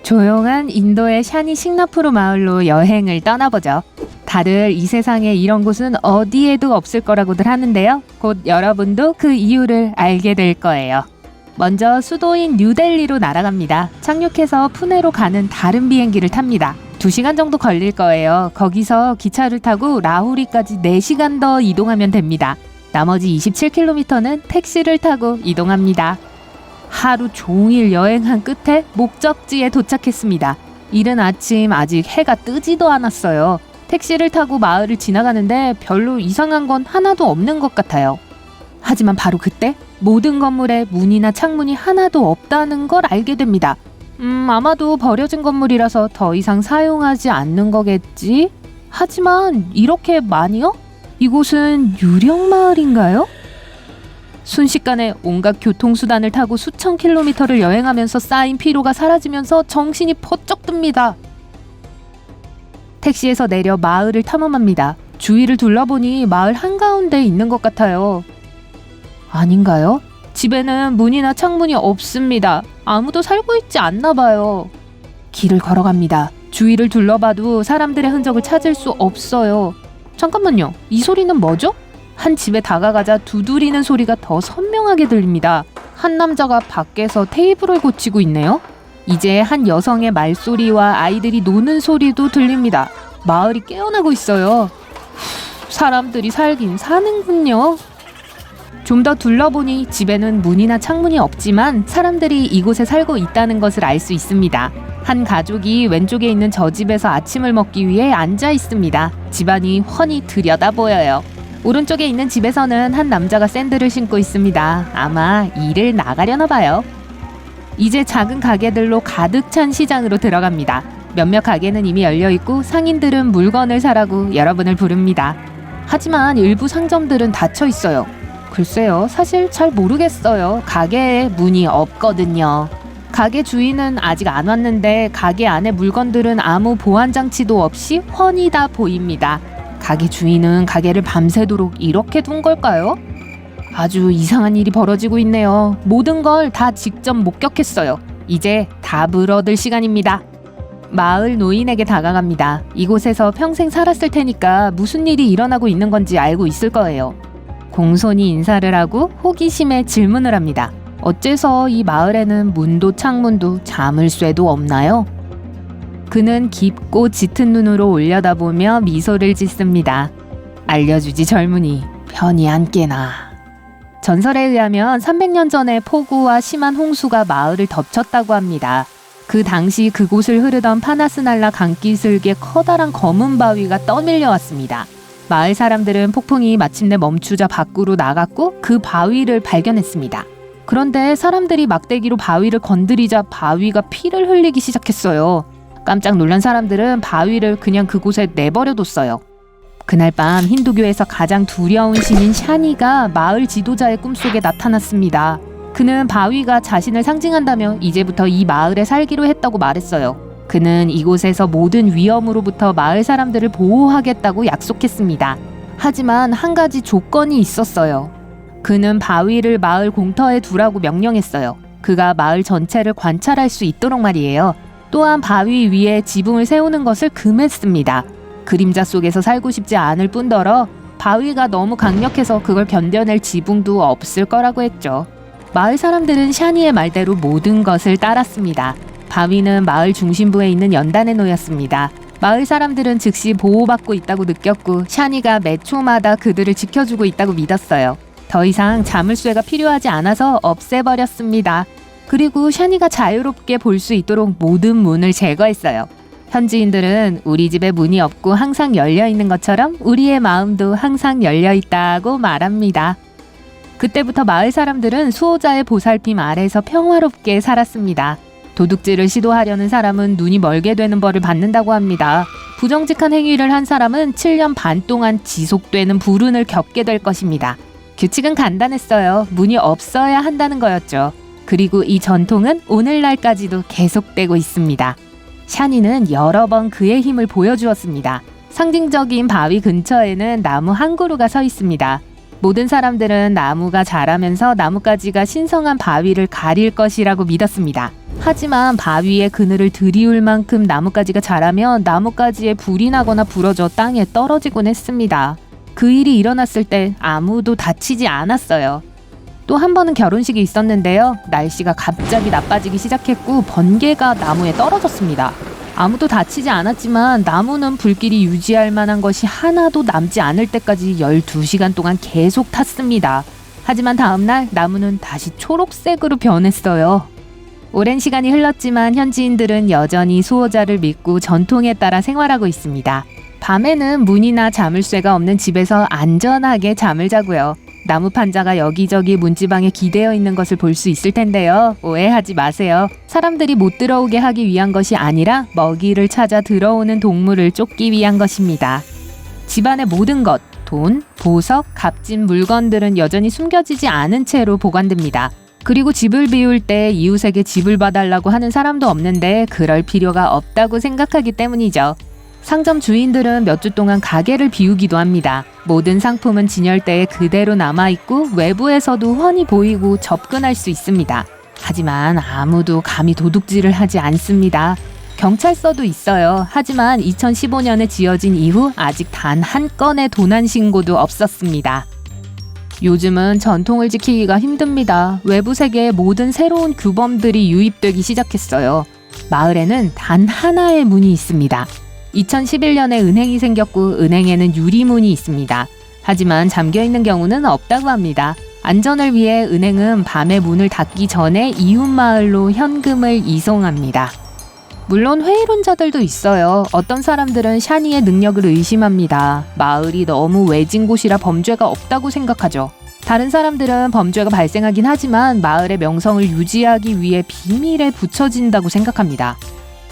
조용한 인도의 샤니 싱나푸르 마을로 여행을 떠나보죠. 다들 이 세상에 이런 곳은 어디에도 없을 거라고들 하는데요. 곧 여러분도 그 이유를 알게 될 거예요. 먼저 수도인 뉴델리로 날아갑니다. 착륙해서 푸네로 가는 다른 비행기를 탑니다. 2시간 정도 걸릴 거예요. 거기서 기차를 타고 라후리까지 4시간 더 이동하면 됩니다. 나머지 27km는 택시를 타고 이동합니다. 하루 종일 여행한 끝에 목적지에 도착했습니다. 이른 아침 아직 해가 뜨지도 않았어요. 택시를 타고 마을을 지나가는데 별로 이상한 건 하나도 없는 것 같아요. 하지만 바로 그때 모든 건물에 문이나 창문이 하나도 없다는 걸 알게 됩니다. 아마도 버려진 건물이라서 더 이상 사용하지 않는 거겠지? 하지만 이렇게 많이요? 이곳은 유령 마을인가요? 순식간에 온갖 교통수단을 타고 수천 킬로미터를 여행하면서 쌓인 피로가 사라지면서 정신이 번쩍 듭니다. 택시에서 내려 마을을 탐험합니다. 주위를 둘러보니 마을 한가운데에 있는 것 같아요. 아닌가요? 집에는 문이나 창문이 없습니다. 아무도 살고 있지 않나 봐요. 길을 걸어갑니다. 주위를 둘러봐도 사람들의 흔적을 찾을 수 없어요. 잠깐만요. 이 소리는 뭐죠? 한 집에 다가가자 두드리는 소리가 더 선명하게 들립니다. 한 남자가 밖에서 테이블을 고치고 있네요. 이제 한 여성의 말소리와 아이들이 노는 소리도 들립니다. 마을이 깨어나고 있어요. 사람들이 살긴 사는군요. 좀 더 둘러보니 집에는 문이나 창문이 없지만 사람들이 이곳에 살고 있다는 것을 알 수 있습니다. 한 가족이 왼쪽에 있는 저 집에서 아침을 먹기 위해 앉아 있습니다. 집안이 훤히 들여다 보여요. 오른쪽에 있는 집에서는 한 남자가 샌들을 신고 있습니다. 아마 일을 나가려나 봐요. 이제 작은 가게들로 가득 찬 시장으로 들어갑니다. 몇몇 가게는 이미 열려있고 상인들은 물건을 사라고 여러분을 부릅니다. 하지만 일부 상점들은 닫혀 있어요. 글쎄요, 사실 잘 모르겠어요. 가게에 문이 없거든요. 가게 주인은 아직 안 왔는데 가게 안에 물건들은 아무 보안 장치도 없이 훤히 다 보입니다. 가게 주인은 가게를 밤새도록 이렇게 둔 걸까요? 아주 이상한 일이 벌어지고 있네요. 모든 걸 다 직접 목격했어요. 이제 답을 얻을 시간입니다. 마을 노인에게 다가갑니다. 이곳에서 평생 살았을 테니까 무슨 일이 일어나고 있는 건지 알고 있을 거예요. 공손히 인사를 하고 호기심에 질문을 합니다. 어째서 이 마을에는 문도 창문도 자물쇠도 없나요? 그는 깊고 짙은 눈으로 올려다보며 미소를 짓습니다. 알려주지 젊은이, 편히 앉게나. 전설에 의하면 300년 전에 폭우와 심한 홍수가 마을을 덮쳤다고 합니다. 그 당시 그곳을 흐르던 파나스날라 강기슭에 커다란 검은 바위가 떠밀려왔습니다. 마을 사람들은 폭풍이 마침내 멈추자 밖으로 나갔고 그 바위를 발견했습니다. 그런데 사람들이 막대기로 바위를 건드리자 바위가 피를 흘리기 시작했어요. 깜짝 놀란 사람들은 바위를 그냥 그곳에 내버려뒀어요. 그날 밤 힌두교에서 가장 두려운 신인 샤니가 마을 지도자의 꿈속에 나타났습니다. 그는 바위가 자신을 상징한다며 이제부터 이 마을에 살기로 했다고 말했어요. 그는 이곳에서 모든 위험으로부터 마을 사람들을 보호하겠다고 약속했습니다. 하지만 한 가지 조건이 있었어요. 그는 바위를 마을 공터에 두라고 명령했어요. 그가 마을 전체를 관찰할 수 있도록 말이에요. 또한 바위 위에 지붕을 세우는 것을 금했습니다. 그림자 속에서 살고 싶지 않을 뿐더러 바위가 너무 강력해서 그걸 견뎌낼 지붕도 없을 거라고 했죠. 마을 사람들은 샤니의 말대로 모든 것을 따랐습니다. 바위는 마을 중심부에 있는 연단에 놓였습니다. 마을 사람들은 즉시 보호받고 있다고 느꼈고 샤니가 매 초마다 그들을 지켜주고 있다고 믿었어요. 더 이상 자물쇠가 필요하지 않아서 없애버렸습니다. 그리고 샤니가 자유롭게 볼 수 있도록 모든 문을 제거했어요. 현지인들은 우리 집에 문이 없고 항상 열려있는 것처럼 우리의 마음도 항상 열려있다고 말합니다. 그때부터 마을 사람들은 수호자의 보살핌 아래서 평화롭게 살았습니다. 도둑질을 시도하려는 사람은 눈이 멀게 되는 벌을 받는다고 합니다. 부정직한 행위를 한 사람은 7년 반 동안 지속되는 불운을 겪게 될 것입니다. 규칙은 간단했어요. 문이 없어야 한다는 거였죠. 그리고 이 전통은 오늘날까지도 계속되고 있습니다. 샤니는 여러 번 그의 힘을 보여주었습니다. 상징적인 바위 근처에는 나무 한 그루가 서 있습니다. 모든 사람들은 나무가 자라면서 나뭇가지가 신성한 바위를 가릴 것이라고 믿었습니다. 하지만 바위의 그늘을 들이울 만큼 나뭇가지가 자라면 나뭇가지에 불이 나거나 부러져 땅에 떨어지곤 했습니다. 그 일이 일어났을 때 아무도 다치지 않았어요. 또 한 번은 결혼식이 있었는데요. 날씨가 갑자기 나빠지기 시작했고 번개가 나무에 떨어졌습니다. 아무도 다치지 않았지만 나무는 불길이 유지할 만한 것이 하나도 남지 않을 때까지 12시간 동안 계속 탔습니다. 하지만 다음날 나무는 다시 초록색으로 변했어요. 오랜 시간이 흘렀지만 현지인들은 여전히 수호자를 믿고 전통에 따라 생활하고 있습니다. 밤에는 문이나 자물쇠가 없는 집에서 안전하게 잠을 자고요. 나무 판자가 여기저기 문지방에 기대어 있는 것을 볼 수 있을 텐데요. 오해하지 마세요. 사람들이 못 들어오게 하기 위한 것이 아니라 먹이를 찾아 들어오는 동물을 쫓기 위한 것입니다. 집안의 모든 것, 돈, 보석, 값진 물건들은 여전히 숨겨지지 않은 채로 보관됩니다. 그리고 집을 비울 때 이웃에게 집을 봐달라고 하는 사람도 없는데 그럴 필요가 없다고 생각하기 때문이죠. 상점 주인들은 몇 주 동안 가게를 비우기도 합니다. 모든 상품은 진열대에 그대로 남아있고 외부에서도 훤히 보이고 접근할 수 있습니다. 하지만 아무도 감히 도둑질을 하지 않습니다. 경찰서도 있어요. 하지만 2015년에 지어진 이후 아직 단 한 건의 도난 신고도 없었습니다. 요즘은 전통을 지키기가 힘듭니다. 외부 세계의 모든 새로운 규범들이 유입되기 시작했어요. 마을에는 단 하나의 문이 있습니다. 2011년에 은행이 생겼고 은행에는 유리문이 있습니다. 하지만 잠겨있는 경우는 없다고 합니다. 안전을 위해 은행은 밤에 문을 닫기 전에 이웃 마을로 현금을 이송합니다. 물론 회의론자들도 있어요. 어떤 사람들은 샤니의 능력을 의심합니다. 마을이 너무 외진 곳이라 범죄가 없다고 생각하죠. 다른 사람들은 범죄가 발생하긴 하지만 마을의 명성을 유지하기 위해 비밀에 붙여진다고 생각합니다.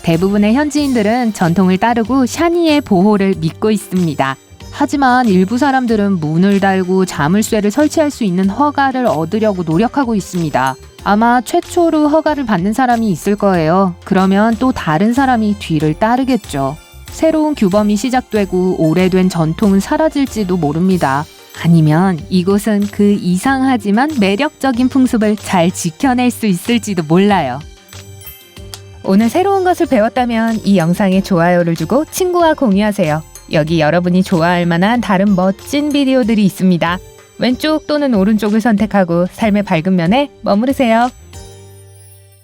대부분의 현지인들은 전통을 따르고 샤니의 보호를 믿고 있습니다. 하지만 일부 사람들은 문을 달고 자물쇠를 설치할 수 있는 허가를 얻으려고 노력하고 있습니다. 아마 최초로 허가를 받는 사람이 있을 거예요. 그러면 또 다른 사람이 뒤를 따르겠죠. 새로운 규범이 시작되고 오래된 전통은 사라질지도 모릅니다. 아니면 이곳은 그 이상하지만 매력적인 풍습을 잘 지켜낼 수 있을지도 몰라요. 오늘 새로운 것을 배웠다면 이 영상에 좋아요를 주고 친구와 공유하세요. 여기 여러분이 좋아할 만한 다른 멋진 비디오들이 있습니다. 왼쪽 또는 오른쪽을 선택하고 삶의 밝은 면에 머무르세요.